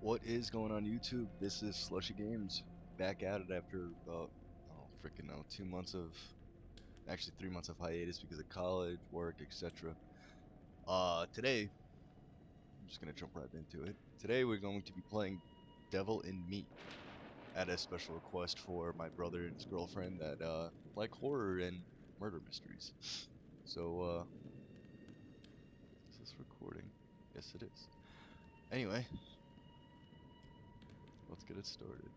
What is going on YouTube? This is Slushy Games, back at it after, oh freaking no, 2 months of, actually 3 months of hiatus because of college, work, etc. Today, I'm just gonna jump right into it. Today we're going to be playing Devil in Me, at a special request for my brother and his girlfriend that, like horror and murder mysteries. So, is this recording? Yes it is. Anyway, let's get it started.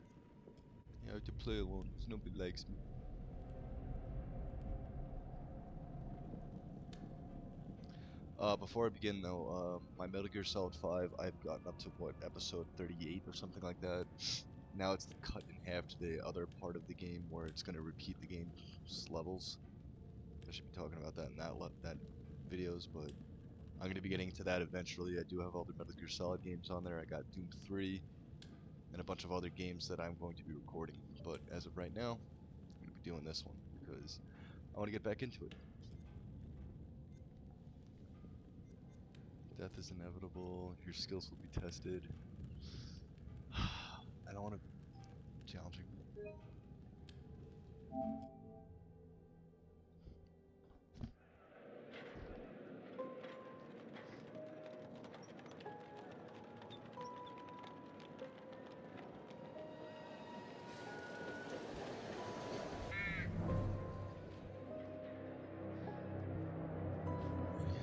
Yeah, I have to play alone because nobody likes me. Before I begin though, my Metal Gear Solid 5, I've gotten up to what, episode 38 or something like that. Now it's cut in half to the other part of the game where it's going to repeat the game's levels. I should be talking about that in that videos, but I'm going to be getting to that eventually. I do have all the Metal Gear Solid games on there. I got Doom 3 and a bunch of other games that I'm going to be recording. But as of right now, I'm going to be doing this one because I want to get back into it. Death is inevitable. Your skills will be tested. I don't want to challenge you.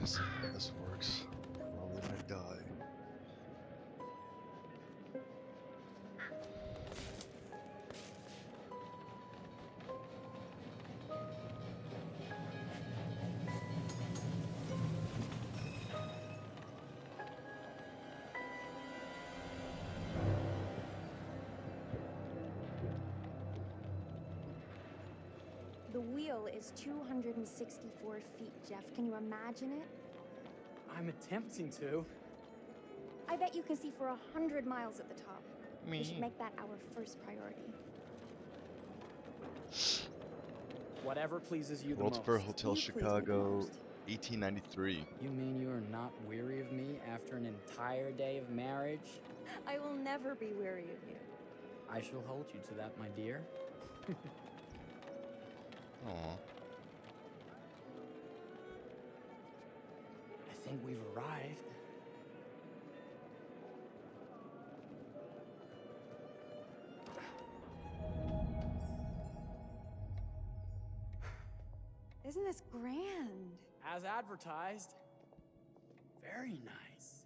Yes, this works. Probably when I die. The wheel is 264 feet, Jeff. Can you imagine it? I'm attempting to. I bet you can see for 100 miles at the top. Me. We should make that our first priority. Whatever pleases you the World's most. Fair Hotel, You please me the Chicago, most. 1893. You mean you are not weary of me after an entire day of marriage? I will never be weary of you. I shall hold you to that, my dear. Aww. I think we've arrived. Isn't this grand? As advertised. Very nice.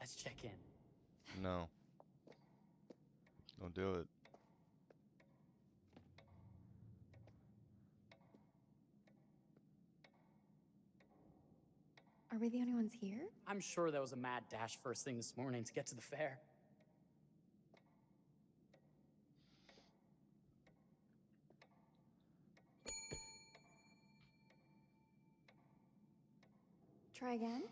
Let's check in. No. Don't do it. Are we the only ones here? I'm sure that was a mad dash first thing this morning to get to the fair. Try again?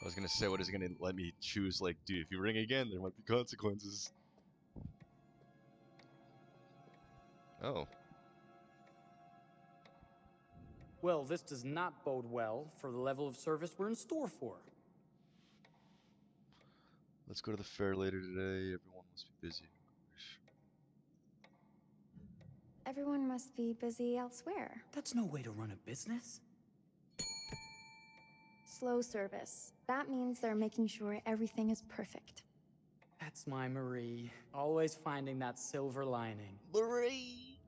I was gonna say, what is it gonna let me choose? Like, dude, if you ring again, there might be consequences. Oh. Well, this does not bode well for the level of service we're in store for. Let's go to the fair later today. Everyone must be busy. Everyone must be busy elsewhere. That's no way to run a business. Slow service. That means they're making sure everything is perfect. That's my Marie. Always finding that silver lining. Marie!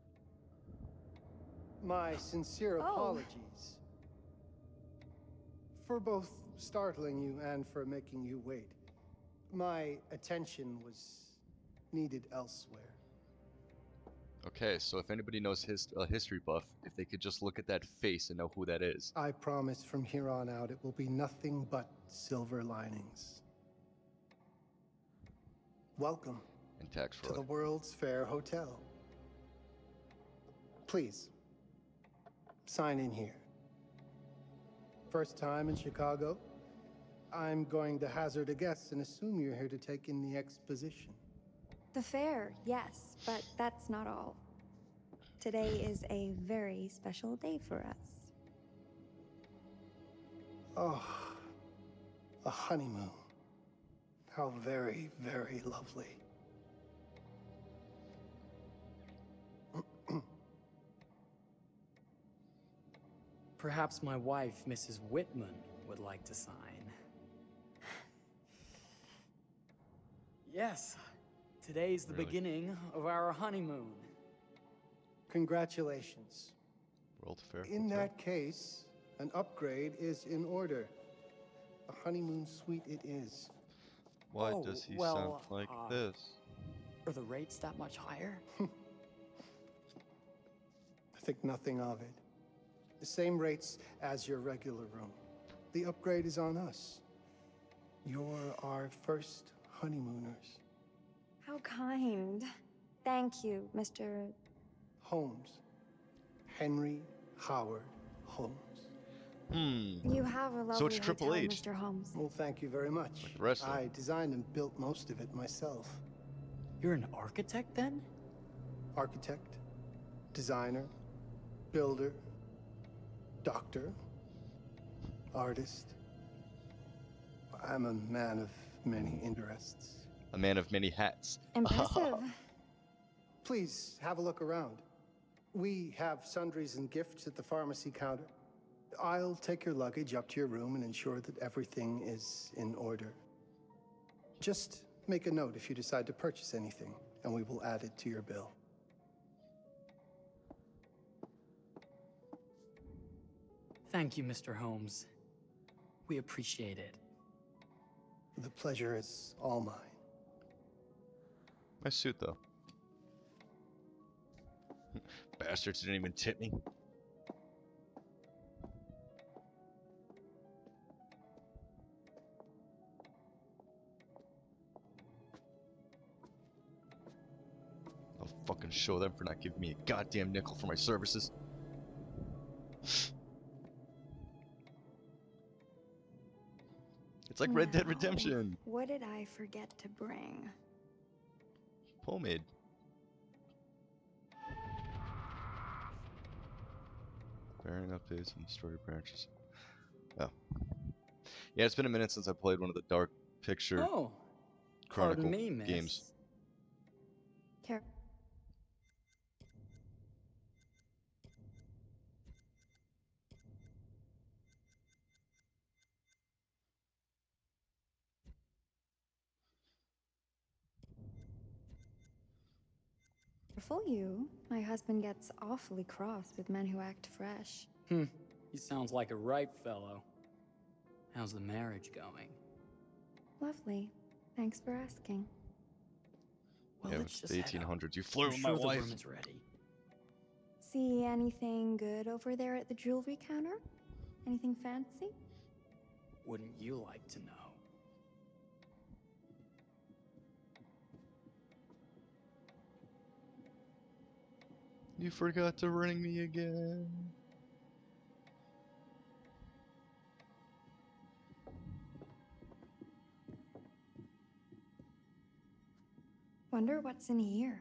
My sincere Oh. apologies for both startling you and for making you wait. My attention was needed elsewhere. Okay, so if anybody knows history buff, if they could just look at that face and know who that is. I promise from here on out it will be nothing but silver linings. Welcome And tax to the fraud. World's Fair Hotel. Please, sign in here. First time in Chicago? I'm going to hazard a guess and assume you're here to take in the exposition. The fair, yes, but that's not all. Today is a very special day for us. Oh, a honeymoon. How very, very lovely. Perhaps my wife, Mrs. Whitman, would like to sign. Yes, today's the Really? beginning of our honeymoon. Congratulations. World Fair. In Hotel? that case, an upgrade is in order. A honeymoon suite it is. Why Oh, does he well, sound like this? Are the rates that much higher? I think nothing of it. The same rates as your regular room. The upgrade is on us. You're our first honeymooners. How kind. Thank you, Mr. Holmes. Henry Howard Holmes. You have a lovely So it's Triple hotel, H. Mr. Holmes. Well, thank you very much. Like the wrestler. I designed and built most of it myself. You're an architect then? Architect, designer, builder, doctor, artist. I'm a man of many interests. A man of many hats. Impressive. Please have a look around. We have sundries and gifts at the pharmacy counter. I'll take your luggage up to your room and ensure that everything is in order. Just make a note if you decide to purchase anything, and we will add it to your bill. Thank you, Mr. Holmes. We appreciate it. The pleasure is all mine. Nice suit, though. Bastards didn't even tip me. I'll fucking show them for not giving me a goddamn nickel for my services. It's like Red Dead Now, Redemption. What did I forget to bring? Pomade. Bearing updates and story branches. Oh. Yeah, it's been a minute since I played one of the Dark Picture Oh, Chronicle pardon me, miss. games. Care. Careful you. My husband gets awfully cross with men who act fresh. He sounds like a ripe fellow. How's the marriage going? Lovely. Thanks for asking. Well, Yeah, let's it's just the head up. 1800s. You flew I'm with my sure the wife. room is ready. See anything good over there at the jewelry counter? Anything fancy? Wouldn't you like to know? You forgot to ring me again. Wonder what's in here.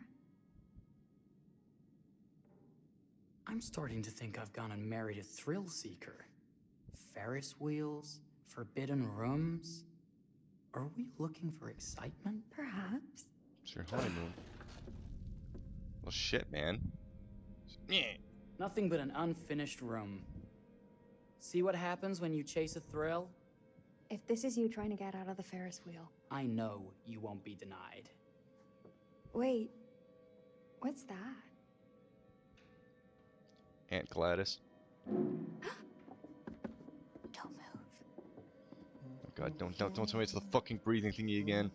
I'm starting to think I've gone and married a thrill seeker. Ferris wheels, forbidden rooms. Are we looking for excitement? Perhaps. It's your honeymoon. Well, shit, man. Yeah. Nothing but an unfinished room. See what happens when you chase a thrill? If this is you trying to get out of the Ferris wheel. I know you won't be denied. Wait. What's that? Aunt Gladys. Don't move. Oh god, don't tell me it's the fucking breathing thingy again.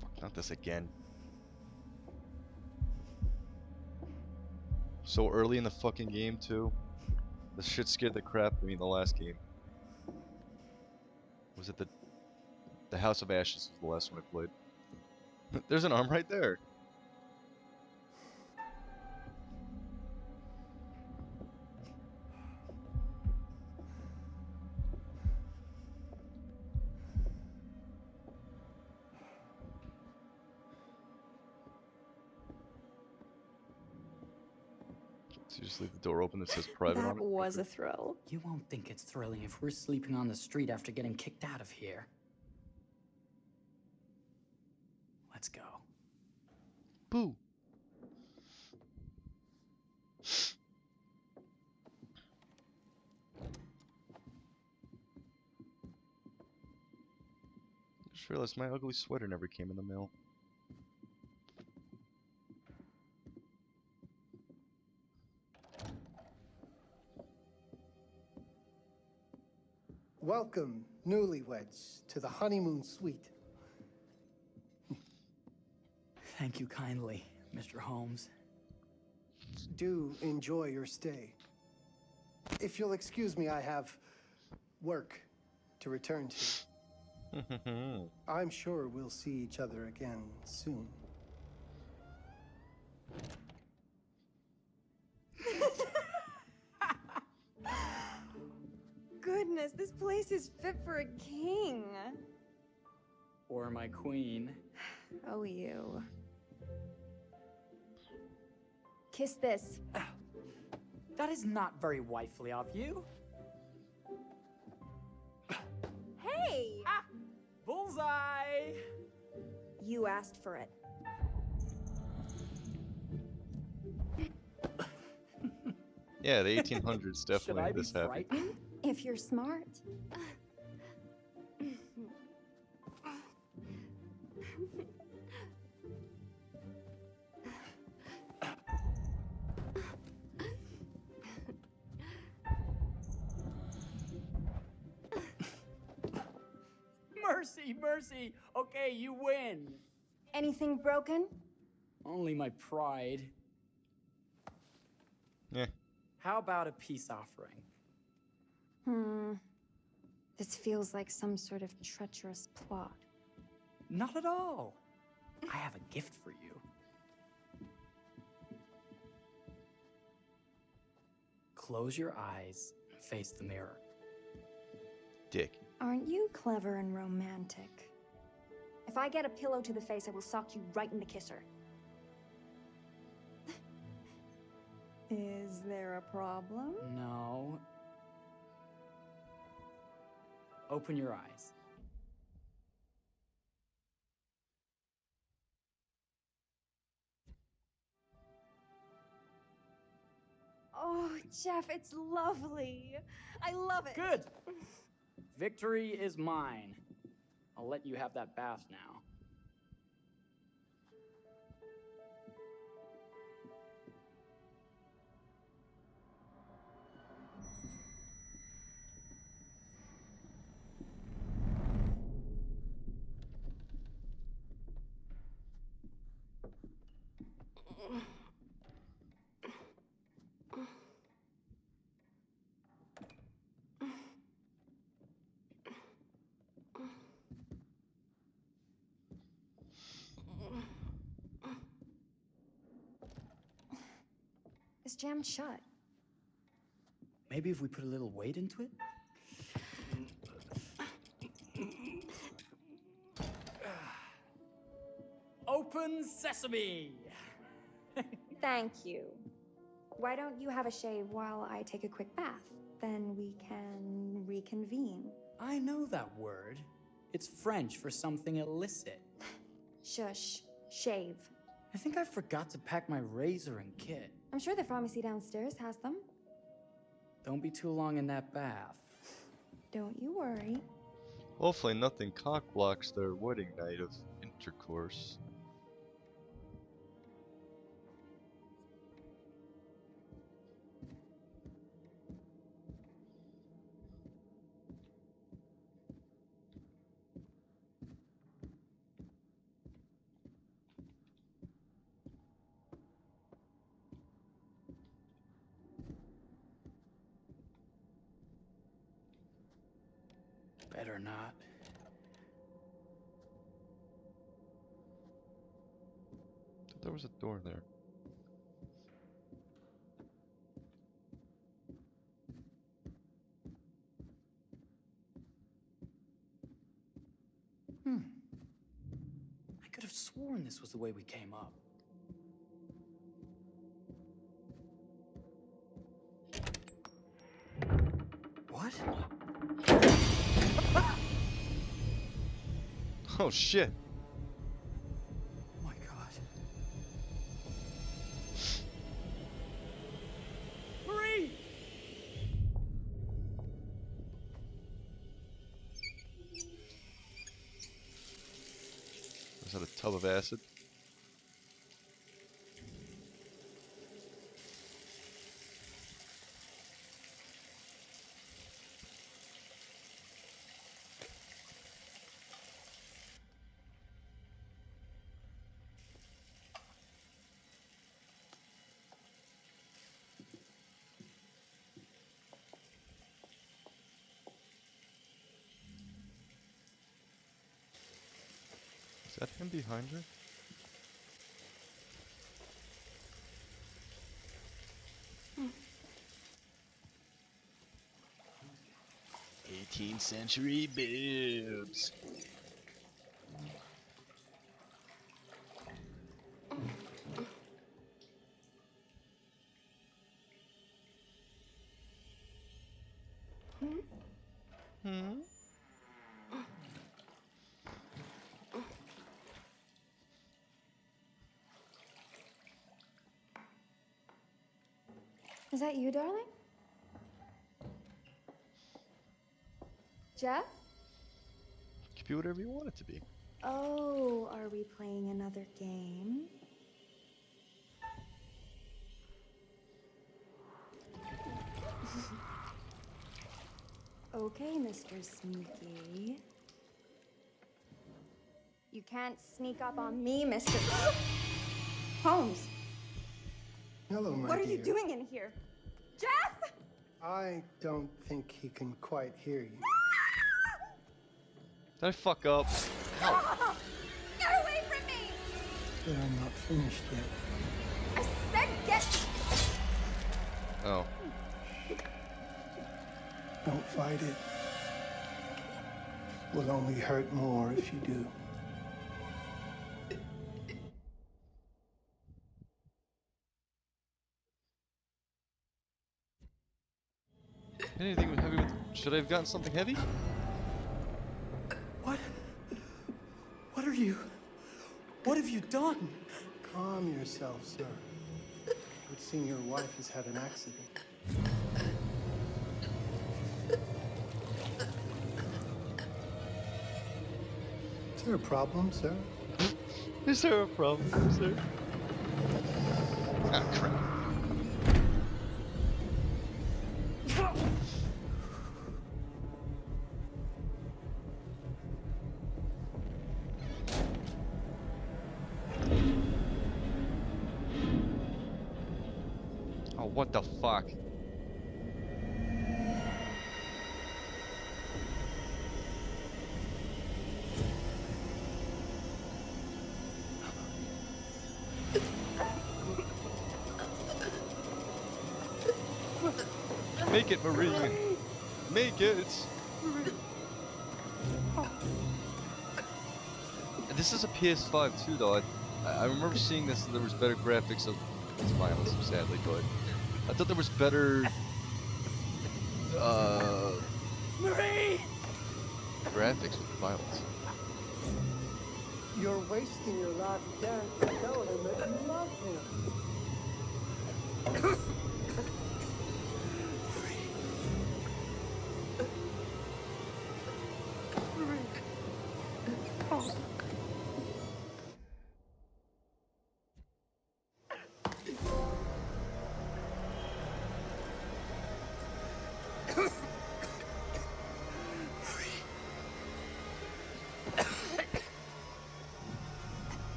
Fuck, not this again. So early in the fucking game too. This shit scared the crap out of me in the last game. Was it the House of Ashes was the last one I played. There's an arm right there. So you just leave the door open that says private on That it? was a thrill. You won't think it's thrilling if we're sleeping on the street after getting kicked out of here. Let's go. Boo! Just realized my ugly sweater never came in the mail. Welcome, newlyweds, to the honeymoon suite. Thank you kindly, Mr. Holmes. Do enjoy your stay. If you'll excuse me, I have work to return to. I'm sure we'll see each other again soon. Goodness, this place is fit for a king. Or my queen. Oh, you. Kiss this. That is not very wifely of you. Hey! Ah! Bullseye! You asked for it. Yeah, the 1800s Should I definitely be this happened. frightened? If you're smart. Mercy, mercy! Okay, you win. Anything broken? Only my pride. Yeah. How about a peace offering? This feels like some sort of treacherous plot. Not at all. I have a gift for you. Close your eyes and face the mirror. Dick. Aren't you clever and romantic? If I get a pillow to the face, I will sock you right in the kisser. Is there a problem? No. Open your eyes. Oh, Jeff, it's lovely. I love it. Good. Victory is mine. I'll let you have that bath now. It's jammed shut. Maybe if we put a little weight into it? Open sesame! Thank you. Why don't you have a shave while I take a quick bath? Then we can reconvene. I know that word. It's French for something illicit. Shush. Shave. I think I forgot to pack my razor and kit. I'm sure the pharmacy downstairs has them. Don't be too long in that bath. Don't you worry. Hopefully nothing cock blocks their wedding night of intercourse. Better not. There was a door there. I could have sworn this was the way we came up. What? Oh shit. Oh my god. Marie! Was that a tub of acid? Is that him behind her? Hmm. 18th century boobs. Hmm? Is that you, darling? Jeff? Could be whatever you want it to be. Oh, are we playing another game? Okay, Mr. Sneaky. You can't sneak up on me, Mr. Holmes. Hello, my What are you dear. doing in here? Jeff! I don't think he can quite hear you. Did I fuck up? Ah! Get away from me! But I'm not finished yet. I said get... Oh. Don't fight it. Will only hurt more if you do. Anything with heavy with... Should I have gotten something heavy? What? What are you? What have you done? Calm yourself, sir. Would seem your wife has had an accident. Is there a problem, sir? Is there a problem, sir? Ah, crap. Oh, what the fuck? Make it, Marie. Make it. And this is a PS5 too, though. I remember seeing this, and there was better graphics of it's violence, sadly, but I thought there was better Marie! graphics with the violence. You're wasting your last chance to tell him that you love him.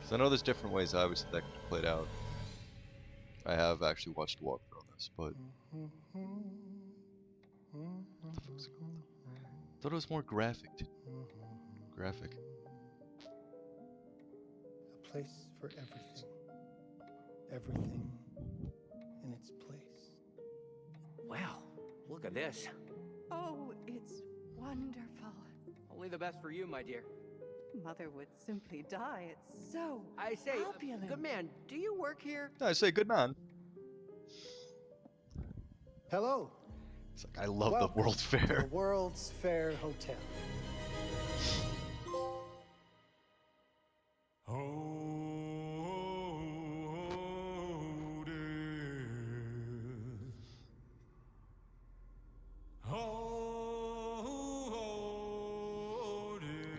So I know there's different ways obviously that could have played out. I have actually watched a walkthrough on this, but what the fuck's it called? I thought it was more graphic. Graphic. A place for everything. Everything in its place. Wow, look at this. Oh, it's wonderful. Only the best for you, my dear. Mother would simply die. It's so I say, opulent. good man, do you work here? I say good man. Hello. It's like, I love the Welcome World to Fair. the World's Fair Hotel.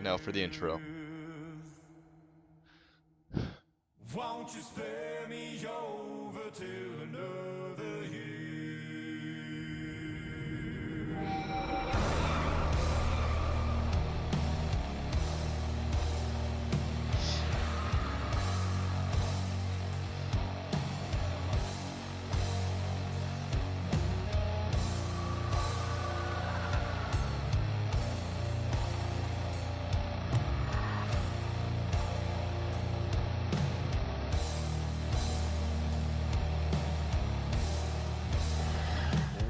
Now for the intro. Won't you spare me over till another year?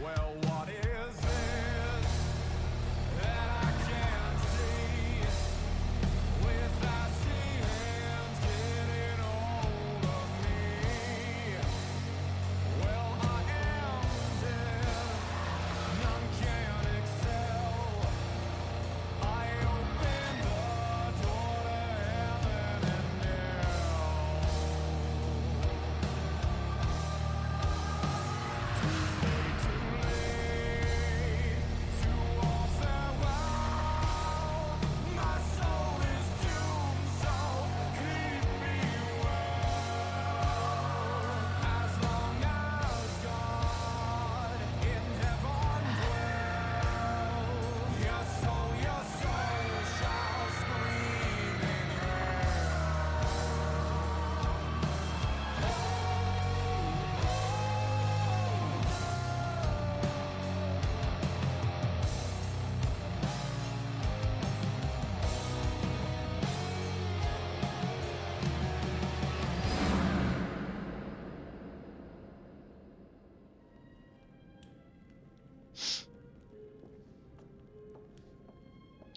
Well, what is this that I can't see? With icy hands getting hold of me. Well, I am dead, none can excel. I open the door to heaven and hell. Too late to all farewell. My soul is doomed, so keep me well. As long as God in heaven dwells, your soul shall scream in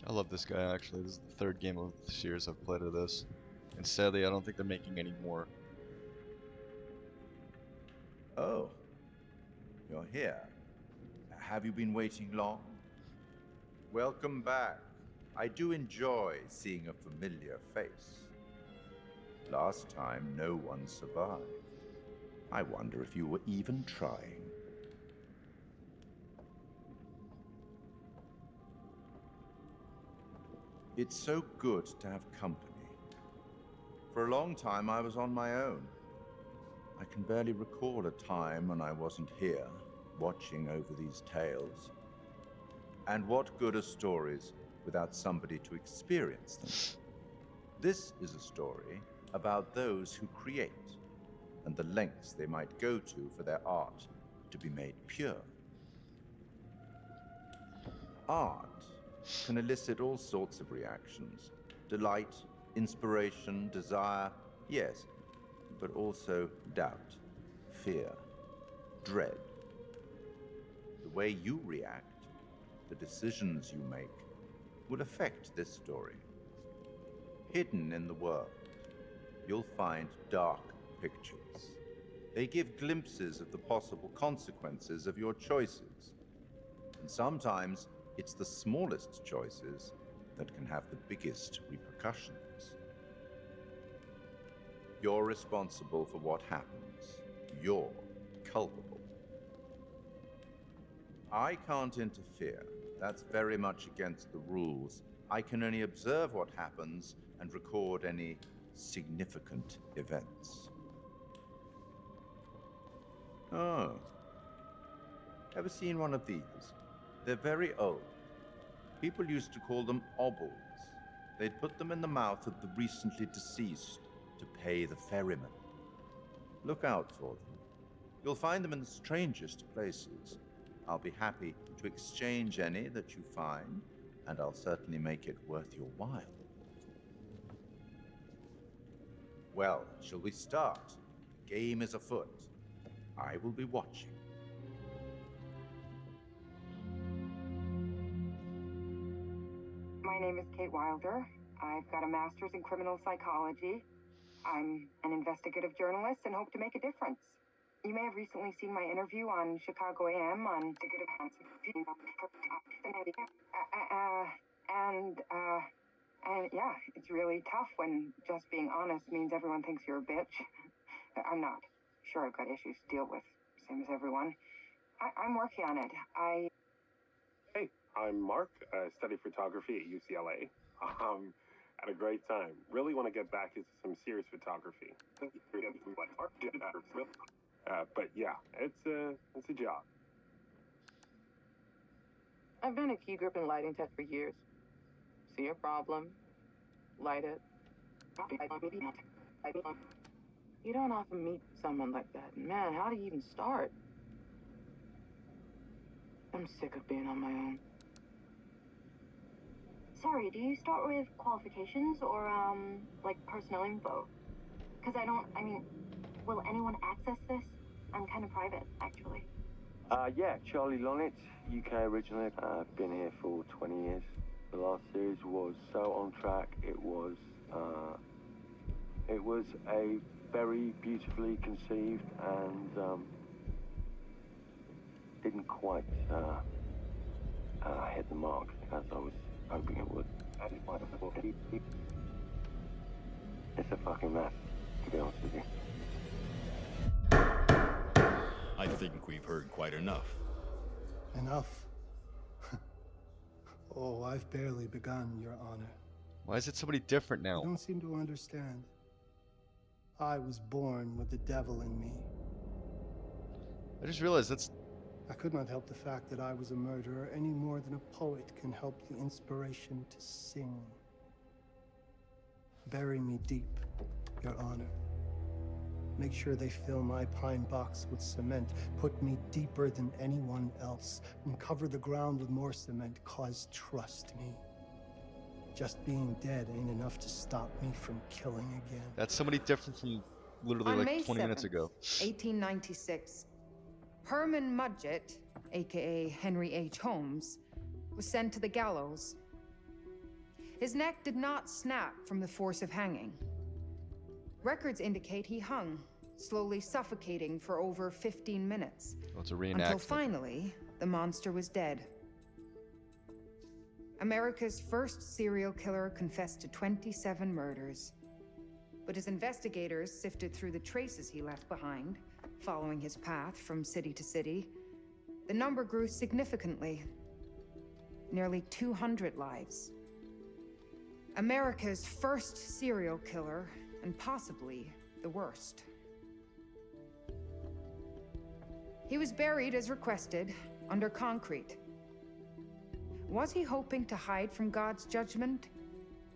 I love this guy actually. This is the third game of the series I've played of this. And sadly, I don't think they're making any more. Oh, you're here. Have you been waiting long? Welcome back. I do enjoy seeing a familiar face. Last time, no one survived. I wonder if you were even trying. It's so good to have company. For a long time, I was on my own. I can barely recall a time when I wasn't here, watching over these tales. And what good are stories without somebody to experience them? This is a story about those who create, and the lengths they might go to for their art to be made pure. Art can elicit all sorts of reactions. Delight, inspiration, desire, yes, but also doubt, fear, dread. The way you react, the decisions you make, will affect this story. Hidden in the world, you'll find dark pictures. They give glimpses of the possible consequences of your choices. And sometimes it's the smallest choices that can have the biggest repercussions. You're responsible for what happens. You're culpable. I can't interfere. That's very much against the rules. I can only observe what happens and record any significant events. Oh. Ever seen one of these? They're very old. People used to call them obbles. They'd put them in the mouth of the recently deceased to pay the ferryman. Look out for them. You'll find them in the strangest places. I'll be happy to exchange any that you find, and I'll certainly make it worth your while. Well, shall we start? The game is afoot. I will be watching. My My name is Kate Wilder. I've got a master's in criminal psychology. I'm an investigative journalist and hope to make a difference. You may have recently seen my interview on Chicago AM on and yeah, it's really tough when just being honest means everyone thinks you're a bitch. I'm not. Sure, I've got issues to deal with, same as everyone. I'm working on it. Hey, I'm Mark. I study photography at UCLA. Had a great time. Really want to get back into some serious photography. But yeah, it's a job. I've been a key grip and lighting tech for years. See a problem, light it. You don't often meet someone like that. Man, how do you even start? I'm sick of being on my own. Sorry, do you start with qualifications or, like personnel info? Because I mean, will anyone access this? I'm kind of private, actually. Yeah, Charlie Lonnet, UK originally. I've been here for 20 years. The last series was so on track. It was a very beautifully conceived and didn't quite hit the mark as I was hoping it would. It's a fucking mess, to be honest with you. I think we've heard quite enough. Enough? Oh, I've barely begun, Your Honor. Why is it somebody different now? You don't seem to understand. I was born with the devil in me. I just realized that's... I could not help the fact that I was a murderer any more than a poet can help the inspiration to sing. Bury me deep, Your Honor. Make sure they fill my pine box with cement. Put me deeper than anyone else. And cover the ground with more cement, 'cause trust me, just being dead ain't enough to stop me from killing again. That's somebody different from literally On like May 20 minutes 7th, ago. 1896, Herman Mudgett, aka Henry H. Holmes, was sent to the gallows. His neck did not snap from the force of hanging. Records indicate he hung, slowly suffocating for over 15 minutes. Oh, it's a until reenactment. finally, the monster was dead. America's first serial killer confessed to 27 murders. But as investigators sifted through the traces he left behind, following his path from city to city, the number grew significantly. Nearly 200 lives. America's first serial killer, and possibly the worst. He was buried as requested, under concrete. Was he hoping to hide from God's judgment?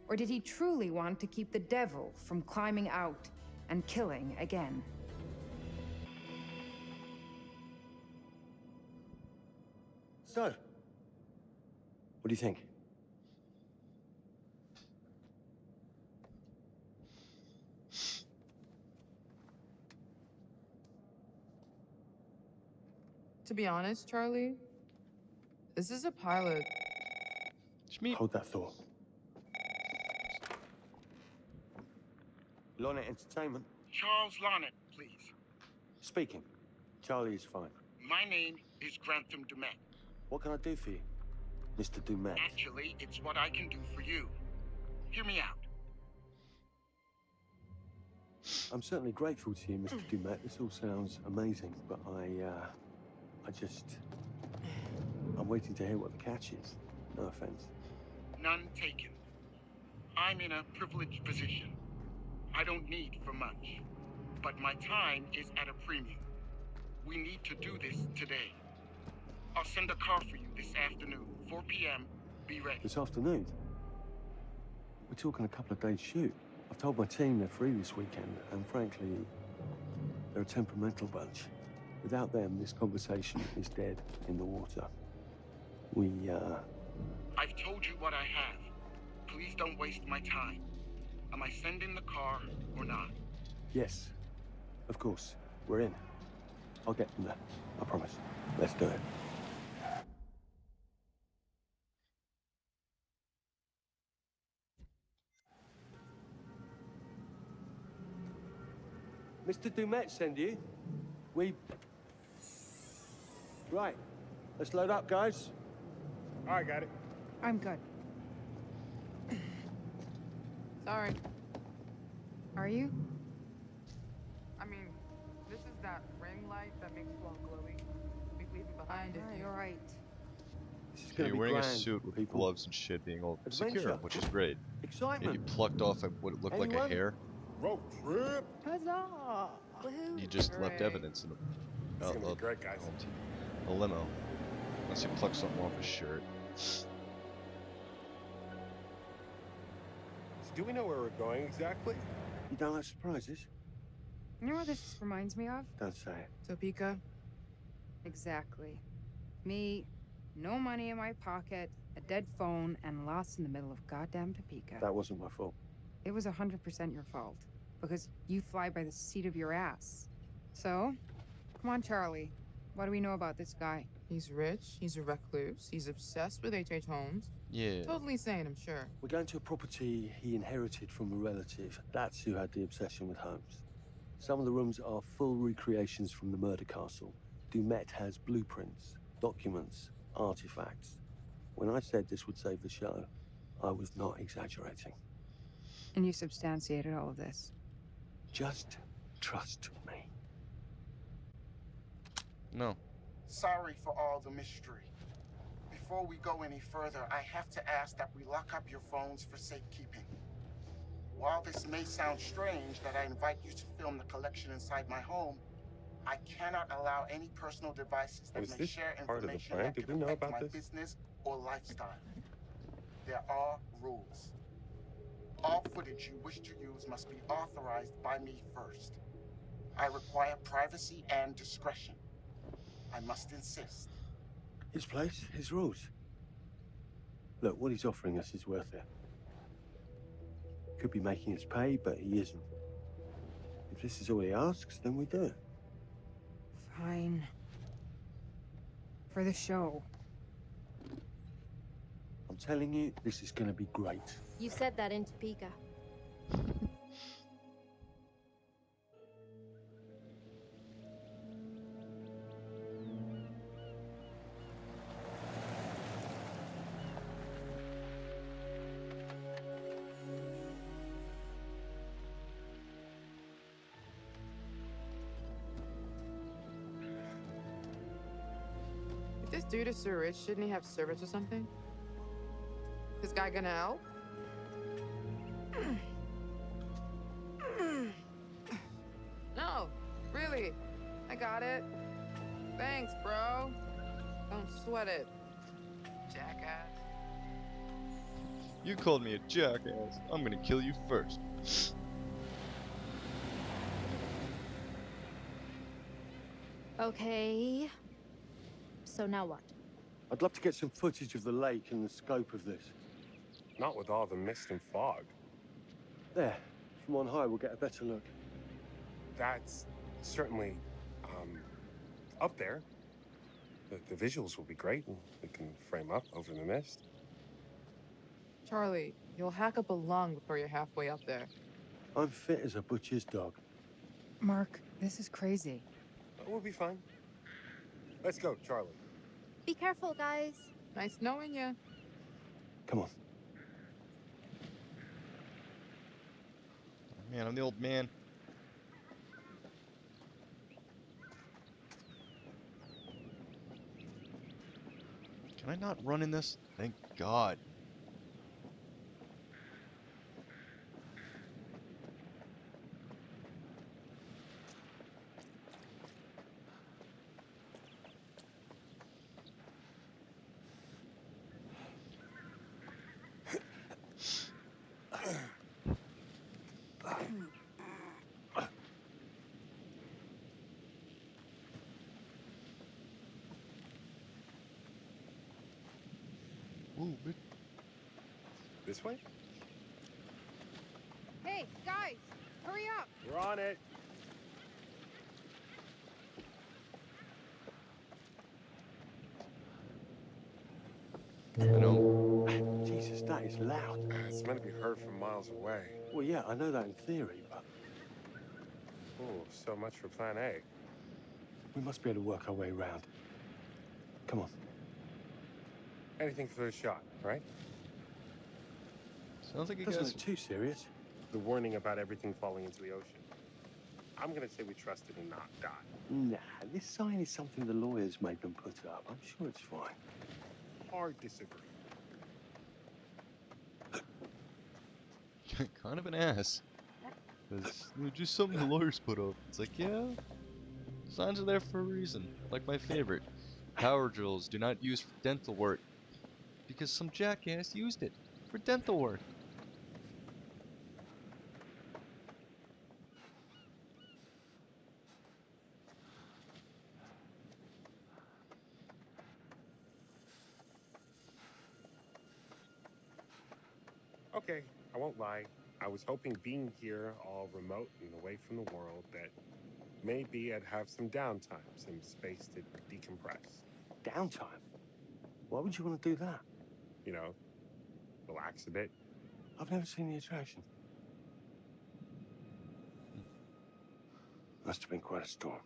Or did he truly want to keep the devil from climbing out and killing again? So, what do you think? To be honest, Charlie, this is a pilot. Hold that thought. Lonnet Entertainment. Charles Lonnet, please. Speaking. Charlie is fine. My name is Grantham Dumet. What can I do for you, Mr. Dumet? Actually, it's what I can do for you. Hear me out. I'm certainly grateful to you, Mr. Dumet. This all sounds amazing, but I'm waiting to hear what the catch is. No offense. None taken. I'm in a privileged position. I don't need for much, but my time is at a premium. We need to do this today. I'll send a car for you this afternoon, 4 p.m. Be ready. This afternoon? We're talking a couple of days shoot. I've told my team they're free this weekend, and frankly, they're a temperamental bunch. Without them, this conversation is dead in the water. I've told you what I have. Please don't waste my time. Am I sending the car or not? Yes, of course. We're in. I'll get them there. I promise. Let's do it. Mr. Dumet send you? Right. Let's load up, guys. All right, got it. I'm good. Sorry. Are you? I mean, this is that ring light that makes you all glowy. We leave it behind if you... You're right. This is Yeah, going to you're be wearing a grand, suit with people. gloves and shit, being all secure, Adventure. which is great. If Excitement. you plucked off what looked like a Anyone? hair, Road trip. Huzzah! you just left Hooray. evidence in It's gonna be great, guys. a limo. Unless you pluck something off his shirt. So do we know where we're going exactly? You don't like surprises? You know what this reminds me of? Don't say it. Topeka? Exactly. Me, no money in my pocket, a dead phone, and lost in the middle of goddamn Topeka. That wasn't my fault. It was 100% your fault. Because you fly by the seat of your ass. So, come on, Charlie. What do we know about this guy? He's rich, he's a recluse, he's obsessed with H.H. Holmes. Yeah. Totally sane, I'm sure. We're going to a property he inherited from a relative. That's who had the obsession with Holmes. Some of the rooms are full recreations from the murder castle. Dumet has blueprints, documents, artifacts. When I said this would save the show, I was not exaggerating. And you substantiated all of this. Just trust me. No. Sorry for all the mystery. Before we go any further, I have to ask that we lock up your phones for safekeeping. While this may sound strange that I invite you to film the collection inside my home, I cannot allow any personal devices that Was may this share part of the information plan? that Did could we know affect about my this? business or lifestyle. There are rules. All footage you wish to use must be authorized by me first. I require privacy and discretion. I must insist. His place, his rules. Look, what he's offering us is worth it. Could be making us pay, but he isn't. If this is all he asks, then we do it. Fine. For the show. I'm telling you, this is going to be great. You said that in Topeka. If this dude is so rich, shouldn't he have servants or something? This guy gonna help? No, really. I got it. Thanks, bro. Don't sweat it. Jackass. You called me a jackass. I'm gonna kill you first. Okay. So now what? I'd love to get some footage of the lake and the scope of this. Not with all the mist and fog. There, from on high, we'll get a better look. That's certainly, up there. The visuals will be great, and we can frame up over the mist. Charlie, you'll hack up a lung before you're halfway up there. I'm fit as a butcher's dog. Mark, this is crazy. We'll be fine. Let's go, Charlie. Be careful, guys. Nice knowing you. Come on. Man, I'm the old man. Can I not run in this? Thank God. Ooh, bitch. This way? Hey, guys, hurry up! We're on it. Jesus, that is loud. It's meant to be heard from miles away. Well, yeah, I know that in theory, but... Oh, so much for plan A. We must be able to work our way around. Come on. Anything for the shot, right? Sounds like you Doesn't guys. look too serious. The warning about everything falling into the ocean. I'm gonna say we trust it and not die. Nah, this sign is something the lawyers made them put up. I'm sure it's fine. Hard disagree. Kind of an ass. Because just something the lawyers put up. It's like, yeah, signs are there for a reason. Like my favorite. Power drills do not use for dental work. Because some jackass used it for dental work. Okay, I won't lie. I was hoping being here all remote and away from the world that maybe I'd have some downtime, some space to decompress. Downtime? Why would you want to do that? You know, relax a bit. I've never seen the attraction. Must have been quite a storm.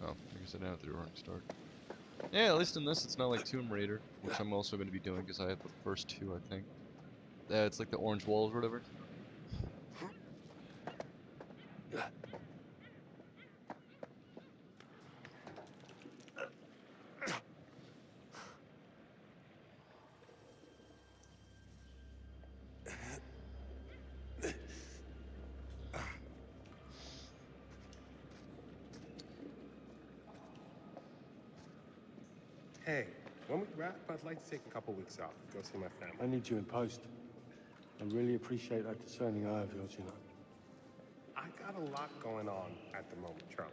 Oh, I guess I didn't have the wrong start. Yeah, at least in this, it's not like Tomb Raider, which I'm also going to be doing because I have the first two, I think. Yeah, it's like the orange walls or whatever. Hey, when we wrap, I'd like to take a couple weeks off, go see my family. I need you in post. I really appreciate that discerning eye of yours, you know. I got a lot going on at the moment, Charlie.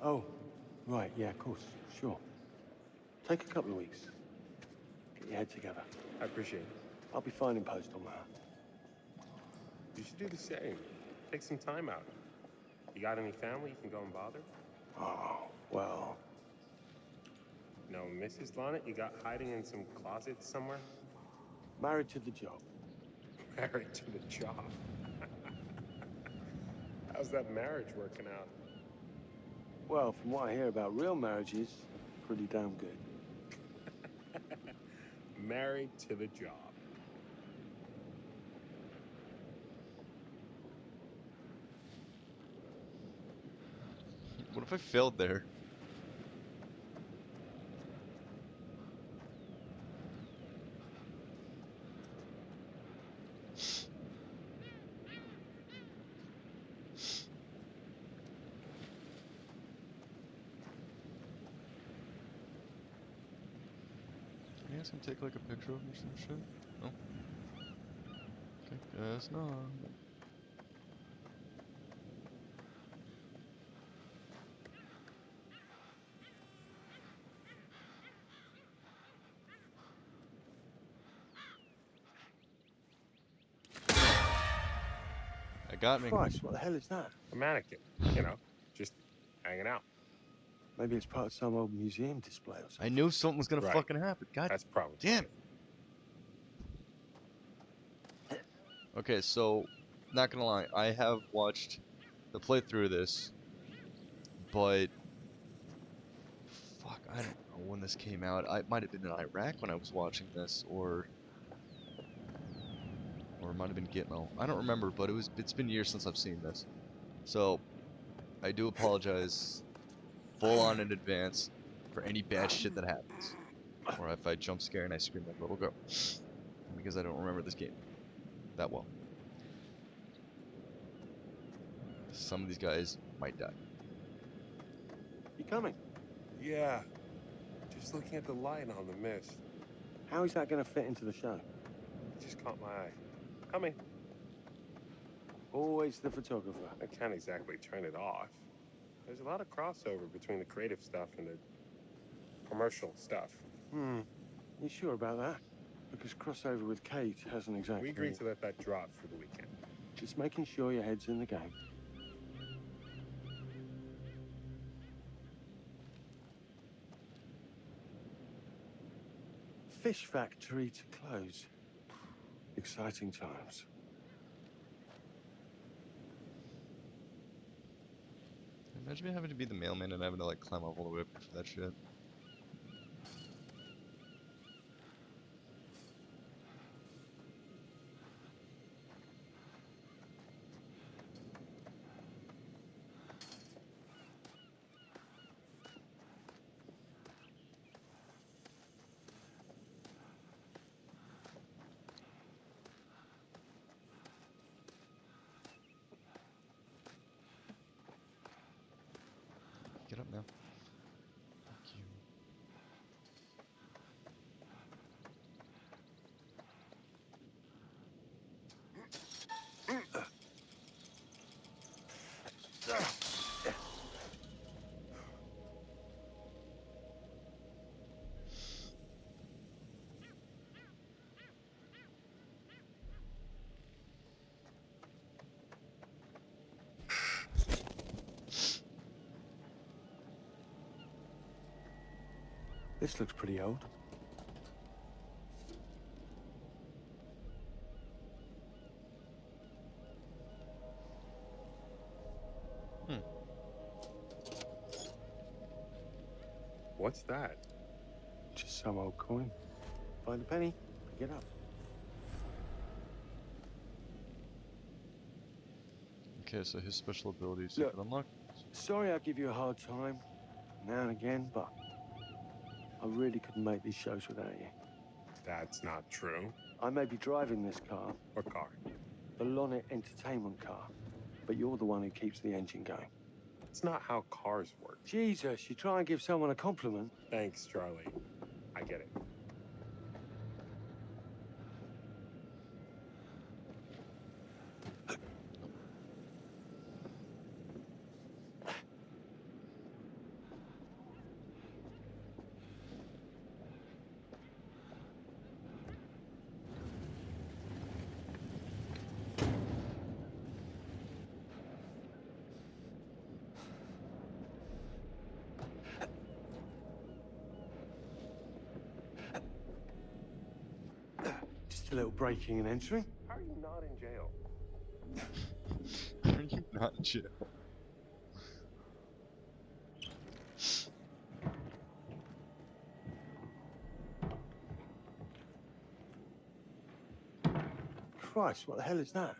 Oh, right, yeah, of course, sure. Take a couple of weeks. Get your head together. I appreciate it. I'll be fine in post on that. You should do the same. Take some time out. You got any family you can go and bother? Oh, well. No, Mrs. Lonnet, you got hiding in some closet somewhere? Married to the job. Married to the job. How's that marriage working out? Well, from what I hear about real marriages, pretty damn good. Married to the job. What if I failed there? I guess I can take like a picture of me or some shit. No? Okay, guess not. That got me. Christ, what the hell is that? A mannequin, you know, just hanging out. Maybe it's part of some old museum display or something. I knew something was gonna Right. fucking happen. God That's probably. damn it. Okay, so, not gonna lie, I have watched the playthrough of this, but fuck, I don't know when this came out. I might have been in Iraq when I was watching this, or it might have been Gitmo. I don't remember, but it's been years since I've seen this. So, I do apologize full on in advance for any bad shit that happens. Or if I jump scare and I scream like a little girl. Because I don't remember this game that well. Some of these guys might die. You coming? Yeah. Just looking at the light on the mist. How is that going to fit into the show? It just caught my eye. Coming. Always the photographer. I can't exactly turn it off. There's a lot of crossover between the creative stuff and the commercial stuff. You sure about that? Because crossover with Kate hasn't exactly... We agreed to let that drop for the weekend. Just making sure your head's in the game. fish factory to close. Exciting times. Imagine me having to be the mailman and having to like climb up all the way up for that shit. Get up now. Thank you. This looks pretty old. What's that? Just some old coin. Find a penny, pick it up. Okay, so his special abilities Look, you can unlock. Sorry I give you a hard time now and again, but I really couldn't make these shows without you. That's not true. I may be driving this car. What car? The Lonnet Entertainment car. But you're the one who keeps the engine going. That's not how cars work. Jesus, you try and give someone a compliment. Thanks, Charlie. I get it. Just a little breaking and entering. How are you not in jail? Are you not in jail? Christ, what the hell is that?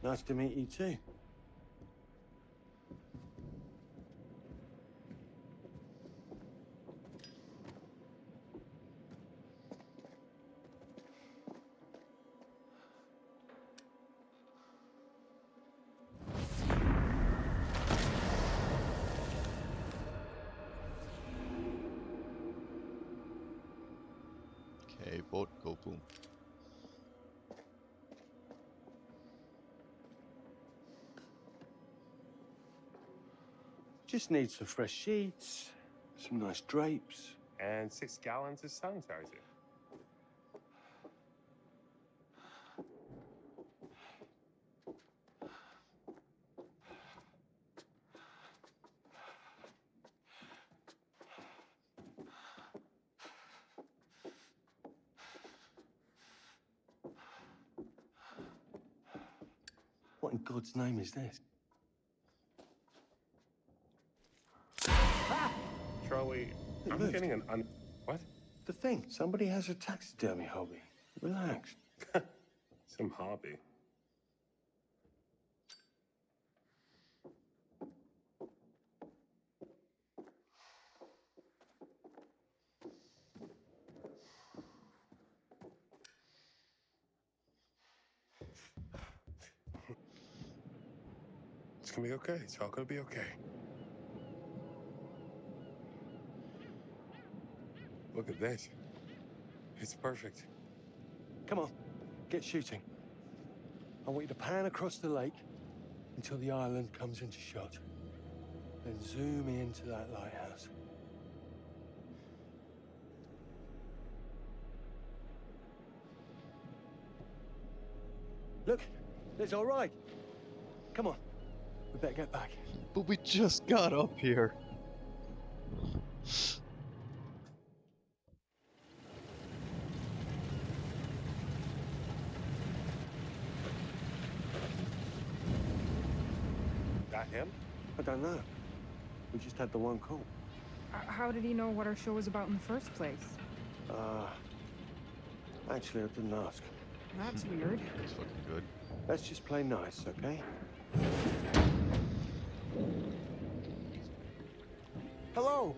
Nice to meet you too. Okay, boat, go boom. Just need some fresh sheets, some nice drapes. And 6 gallons of sanitizer. What in God's name is this? Charlie, It I'm moved. getting an What? The thing, somebody has a taxidermy hobby. Relax. Some hobby. It's gonna be okay. It's all gonna be okay. Look at this. It's perfect. Come on, get shooting. I want you to pan across the lake until the island comes into shot. Then zoom into that lighthouse. Look, it's all right. Come on, we better get back. But we just got up here. That him? I don't know. We just had the one call. How did he know what our show was about in the first place? Actually, I didn't ask. That's weird. That's fucking good. Let's just play nice, okay? Hello,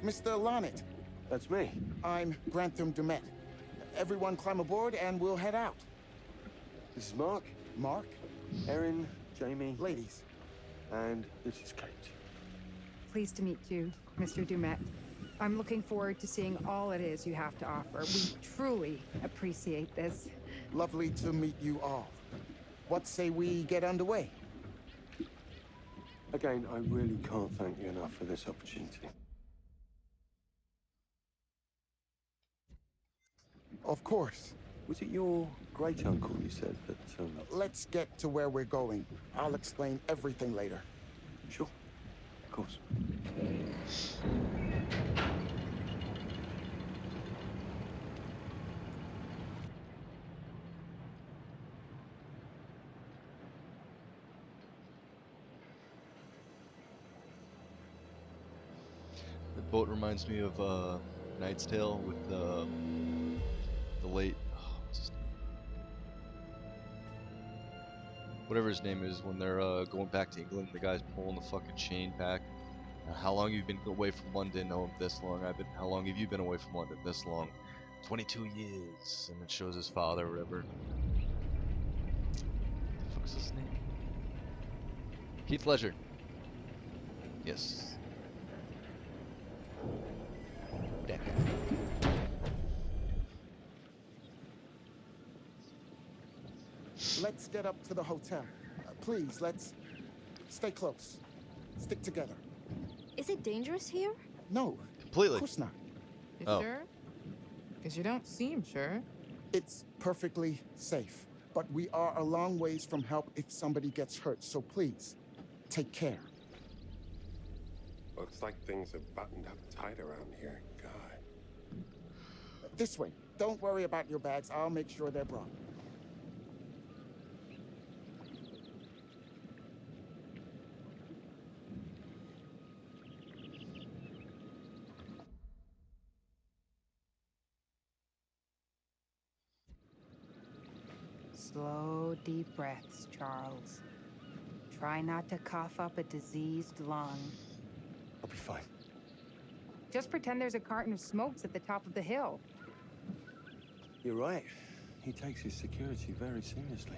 Mr. Lonnet. That's me. I'm Grantham Dumet. Everyone climb aboard and we'll head out. This is Mark. Mark? Erin, Jamie. Ladies. And this is Kate. Pleased to meet you, Mr. Dumet. I'm looking forward to seeing all it is you have to offer. We truly appreciate this. Lovely to meet you all. What say we get underway? Again, I really can't thank you enough for this opportunity. Of course. Was it your great-uncle you said that, Let's get to where we're going. I'll explain everything later. Sure. Of course. The boat reminds me of Knight's Tale with the late, what's his name? Whatever his name is, when they're going back to England, the guy's pulling the fucking chain back. How long have you been away from London? Oh, this long. How long have you been away from London? This long. 22 years. And it shows his father or whatever. What the fuck is his name? Keith Ledger. Yes. That guy. Let's get up to the hotel. Please, let's stay close. Stick together. Is it dangerous here? No. Completely. Of course not. You Oh. sure? Because you don't seem sure. It's perfectly safe. But we are a long ways from help if somebody gets hurt, so please, take care. Looks like things are buttoned up tight around here. God. This way. Don't worry about your bags. I'll make sure they're brought. Slow, deep breaths, Charles. Try not to cough up a diseased lung. I'll be fine. Just pretend there's a carton of smokes at the top of the hill. You're right. He takes his security very seriously.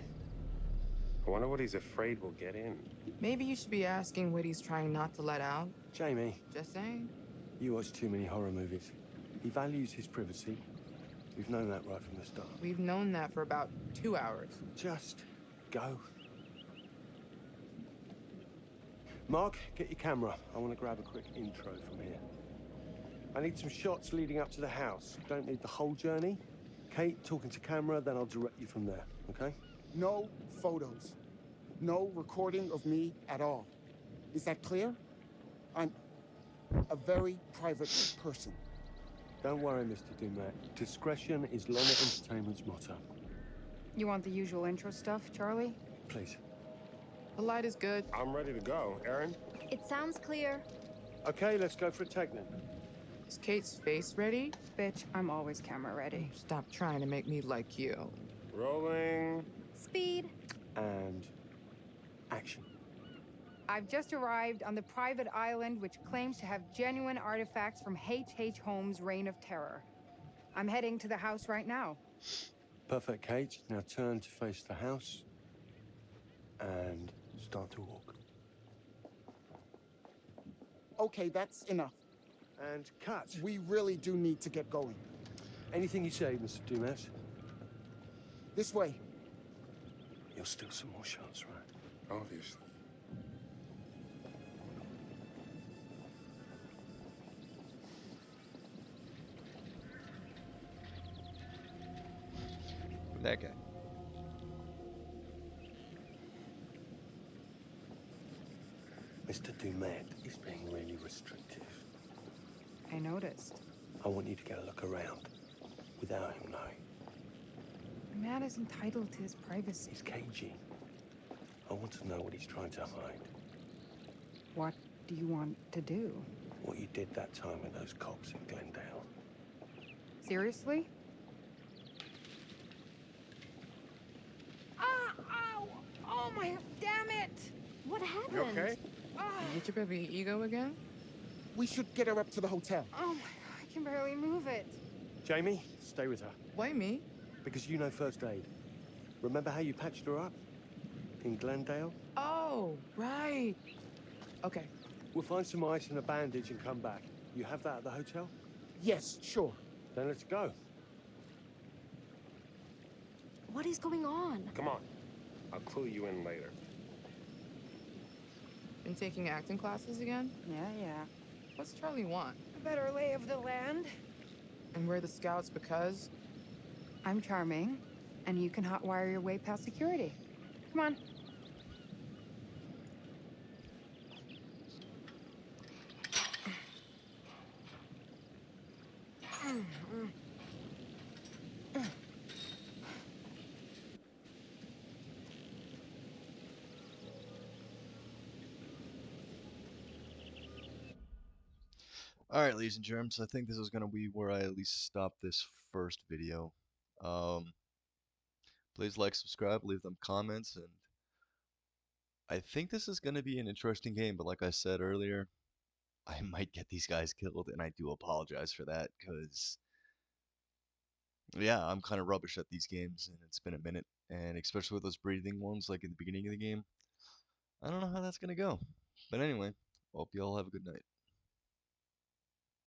I wonder what he's afraid will get in. Maybe you should be asking what he's trying not to let out. Jamie, Just saying. you watch too many horror movies. He values his privacy. We've known that right from the start. We've known that for about 2 hours. Just go. Mark, get your camera. I want to grab a quick intro from here. I need some shots leading up to the house. Don't need the whole journey. Kate, talking to camera, then I'll direct you from there, okay? No photos. No recording of me at all. Is that clear? I'm a very private person. Don't worry, Mr. Dumet. Discretion is Lonnet Entertainment's motto. You want the usual intro stuff, Charlie? Please. The light is good. I'm ready to go. Erin? It sounds clear. Okay, let's go for a take then. Is Kate's face ready? Bitch, I'm always camera ready. Stop trying to make me like you. Rolling. Speed. And action. I've just arrived on the private island which claims to have genuine artifacts from H.H. Holmes' Reign of Terror. I'm heading to the house right now. Perfect, Kate. Now turn to face the house and start to walk. Okay, that's enough. And cut. We really do need to get going. Anything you say, Mr. Dumas. This way. You'll steal some more shots, right? Obviously. That guy. Mr. Dumet is being really restrictive. I noticed. I want you to get a look around without him knowing. The man is entitled to his privacy. He's cagey. I want to know what he's trying to hide. What do you want to do? What you did that time with those cops in Glendale. Seriously? Ah! Ow! Oh my... Damn it! What happened? You okay? You hit your baby ego again? We should get her up to the hotel. Oh my... I can barely move it. Jamie, stay with her. Why me? Because you know first aid. Remember how you patched her up? In Glendale? Oh, right. Okay. We'll find some ice and a bandage and come back. You have that at the hotel? Yes, sure. Then let's go. What is going on? Come on. I'll clue you in later. Been taking acting classes again? Yeah. What's Charlie want? A better lay of the land. And we're the scouts because? I'm charming, and you can hotwire your way past security. Come on. Alright, ladies and germs, I think this is going to be where I at least stop this first video. Please like, subscribe, leave them comments, and I think this is going to be an interesting game, but like I said earlier, I might get these guys killed, and I do apologize for that, because, yeah, I'm kind of rubbish at these games, and it's been a minute, and especially with those breathing ones, like in the beginning of the game, I don't know how that's going to go. But anyway, hope you all have a good night.